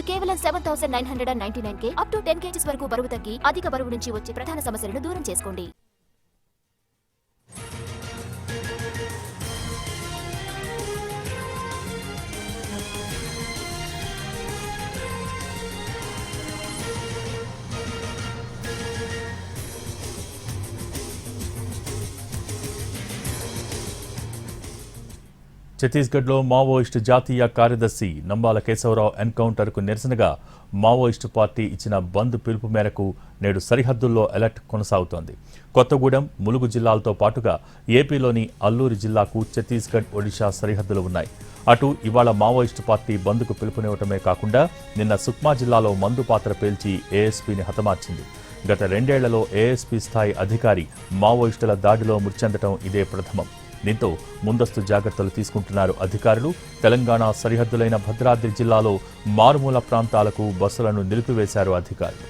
కేవలం 7,999 up to 10 kgs వరకు బరువు తగ్గి అధిక బరువు నుంచి వచ్చే ప్రధాన సమస్యలను దూరం చేసుకోండి. ఛత్తీస్గఢ్లో మావోయిస్టు జాతీయ కార్యదర్శి నంబాల కేశవరావు ఎన్కౌంటర్కు నిరసనగా మావోయిస్టు పార్టీ ఇచ్చిన బంద్ పిలుపు మేరకు నేడు సరిహద్దుల్లో అలర్ట్ కొనసాగుతోంది. కొత్తగూడెం, ములుగు జిల్లాలతో పాటుగా ఏపీలోని అల్లూరి జిల్లాకు ఛత్తీస్గఢ్, ఒడిశా సరిహద్దులు ఉన్నాయి. అటు ఇవాళ మావోయిస్టు పార్టీ బంద్కు పిలుపునివ్వటమే కాకుండా నిన్న సుక్మా జిల్లాలో మందు పాత్ర పేల్చి ఏఎస్పీని హతమార్చింది. గత 2 ఏళ్లలో ఏఎస్పీ స్థాయి అధికారి మావోయిస్టుల దాడిలో మృతి చెందటం ఇదే ప్రథమం. దీంతో ముందస్తు జాగ్రత్తలు తీసుకుంటున్నారు అధికారులు. తెలంగాణ సరిహద్దులైన భద్రాద్రి జిల్లాలో మారుమూల ప్రాంతాలకు బస్సులను నిలిపివేశారు అధికారులు.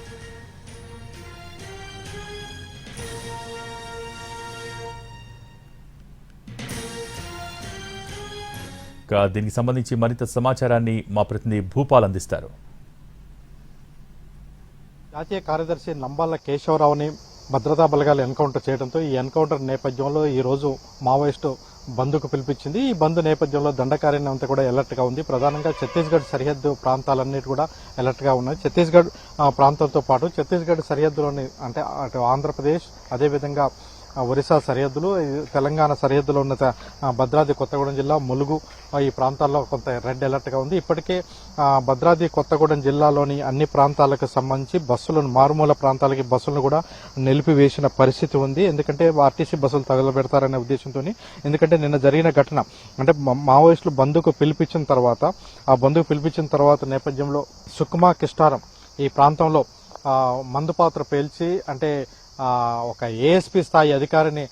దీనికి సంబంధించి మరింత సమాచారాన్ని మా ప్రతినిధి భూపాల్ అందిస్తారు. జాతీయ కార్యదర్శి నంబాల కేశవరావుని భద్రతా బలగాలు ఎన్కౌంటర్ చేయడంతో ఈ ఎన్కౌంటర్ నేపథ్యంలో ఈ రోజు మావోయిస్టు బంద్కు పిలిపించింది. ఈ బంద్ నేపథ్యంలో దండకారణ్యం అంతా కూడా అలర్ట్ గా ఉంది. ప్రధానంగా ఛత్తీస్గఢ్ సరిహద్దు ప్రాంతాలన్నిటి కూడా అలర్ట్ గా ఉన్నాయి. ఛత్తీస్గఢ్ ప్రాంతంతో పాటు ఛత్తీస్గఢ్ సరిహద్దులోని అంటే అటు ఆంధ్రప్రదేశ్, అదేవిధంగా ఒరిస్సా సరిహద్దులు, తెలంగాణ సరిహద్దులో ఉన్న భద్రాద్రి కొత్తగూడెం జిల్లా, ములుగు ఈ ప్రాంతాల్లో కొంత రెడ్ అలర్ట్ గా ఉంది. ఇప్పటికే భద్రాద్రి కొత్తగూడెం జిల్లాలోని అన్ని ప్రాంతాలకు సంబంధించి బస్సులను, మారుమూల ప్రాంతాలకి బస్సులను కూడా నిలిపివేసిన పరిస్థితి ఉంది. ఎందుకంటే ఆర్టీసీ బస్సులు తగలబెడతారనే ఉద్దేశంతో. ఎందుకంటే నిన్న జరిగిన ఘటన అంటే మావోయిస్టులు బంద్కు పిలిపించిన తర్వాత నేపథ్యంలో సుక్మా, కిస్టారం ఈ ప్రాంతంలో మందుపాత్ర పేల్చి అంటే ఒక ఏఎస్పీ స్థాయి అధికారిని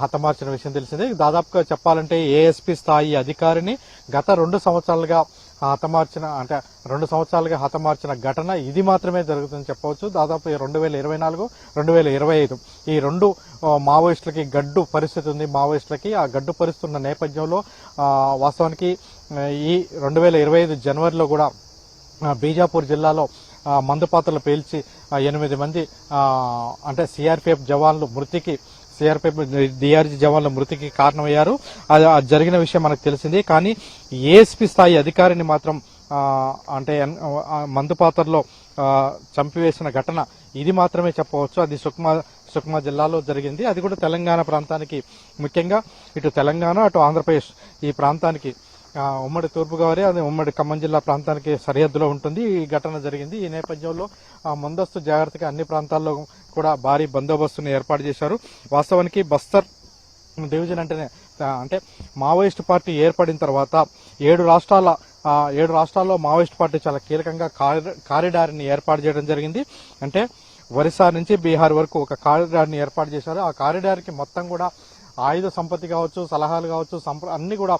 హతమార్చిన విషయం తెలిసిందే. దాదాపుగా చెప్పాలంటే ఏఎస్పీ స్థాయి అధికారిని గత 2 సంవత్సరాలుగా హతమార్చిన ఘటన ఇది మాత్రమే జరుగుతుందని చెప్పవచ్చు. దాదాపు 2024, 2025 ఈ 2 మావోయిస్టులకి గడ్డు పరిస్థితి ఉంది. మావోయిస్టులకి ఆ గడ్డు పరిస్థితి ఉన్న నేపథ్యంలో వాస్తవానికి ఈ 2025 జనవరిలో కూడా బీజాపూర్ జిల్లాలో మందుపాత్రలు పేల్చి 8 మంది అంటే సిఆర్పీఎఫ్ డిఆర్జీ జవాన్ల మృతికి కారణమయ్యారు. అది జరిగిన విషయం మనకు తెలిసింది. కానీ ఏఎస్పీ స్థాయి అధికారిని మాత్రం అంటే మందుపాత్రలో చంపివేసిన ఘటన ఇది మాత్రమే చెప్పవచ్చు. అది సుక్మా జిల్లాలో జరిగింది. అది కూడా తెలంగాణ ప్రాంతానికి, ముఖ్యంగా ఇటు తెలంగాణ అటు ఆంధ్రప్రదేశ్ ఈ ప్రాంతానికి, ఉమ్మడి తూర్పుగోదావరి అది ఉమ్మడి ఖమ్మం జిల్లా ప్రాంతానికి సరిహద్దులో ఉంటుంది ఈ ఘటన జరిగింది. ఈ నేపథ్యంలో ముందస్తు జాగ్రత్తగా అన్ని ప్రాంతాల్లో కూడా భారీ బందోబస్తును ఏర్పాటు చేశారు. వాస్తవానికి బస్తర్ డివిజన్ అంటే మావోయిస్టు పార్టీ ఏర్పడిన తర్వాత 7 రాష్ట్రాల్లో మావోయిస్టు పార్టీ చాలా కీలకంగా కారిడార్ని ఏర్పాటు చేయడం జరిగింది. అంటే ఒరిస్సా నుంచి బీహార్ వరకు ఒక కారిడార్ని ఏర్పాటు చేశారు. ఆ కారిడార్కి మొత్తం కూడా ఆయుధ సంపత్తి కావచ్చు, సలహాలు కావచ్చు, అన్ని కూడా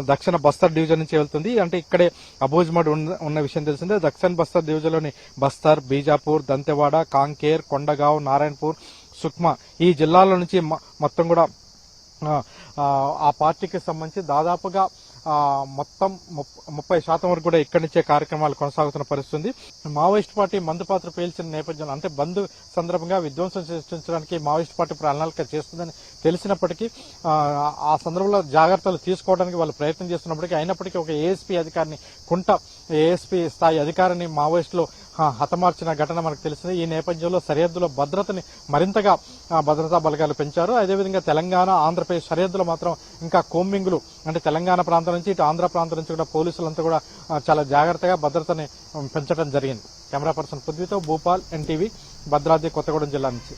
దక్షిణ బస్తర్ డివిజన్ నుంచి వెళ్తుంది. అంటే ఇక్కడే అబూజ్మడ్ ఉన్న విషయం తెలిసిందే. దక్షిణ బస్తర్ డివిజన్ లోని బస్తర్, బీజాపూర్, దంతెవాడ, కాంకేర్, కొండగావ్, నారాయణపూర్, సుక్మా ఈ జిల్లాల నుంచి మొత్తం కూడా ఆ పార్టీకి సంబంధించి దాదాపుగా మొత్తం 30% వరకు కూడా ఇక్కడి నుంచే కార్యక్రమాలు కొనసాగుతున్న పరిస్థితి. మావోయిస్ట్ పార్టీ మందుపాత్ర పేల్చిన నేపథ్యంలో అంటే బంద్ సందర్భంగా విధ్వంసం సృష్టించడానికి మావోయిస్ట్ పార్టీ ప్రణాళిక చేస్తుందని తెలిసినప్పటికీ ఆ సందర్భంలో జాగ్రత్తలు తీసుకోవడానికి వాళ్ళు ప్రయత్నం చేస్తున్నప్పటికీ అయినప్పటికీ ఒక ఏఎస్పీ అధికారిని ఏఎస్పీ స్థాయి అధికారిని మావోయిస్టులు హతమార్చిన ఘటన మనకు తెలిసింది. ఈ నేపథ్యంలో సరిహద్దులో భద్రతని మరింతగా భద్రతా బలగాలు పెంచారు. అదేవిధంగా తెలంగాణ, ఆంధ్రప్రదేశ్ సరిహద్దులో మాత్రం ఇంకా కోంబింగులు అంటే తెలంగాణ ప్రాంతం నుంచి ఇటు ఆంధ్ర ప్రాంతం నుంచి కూడా పోలీసులంతా కూడా చాలా జాగ్రత్తగా భద్రతని పెంచడం జరిగింది. కెమెరా పర్సన్ పృథ్వీతో భూపాల్, ఎన్టీవీ, భద్రాద్రి కొత్తగూడెం జిల్లా నుంచి.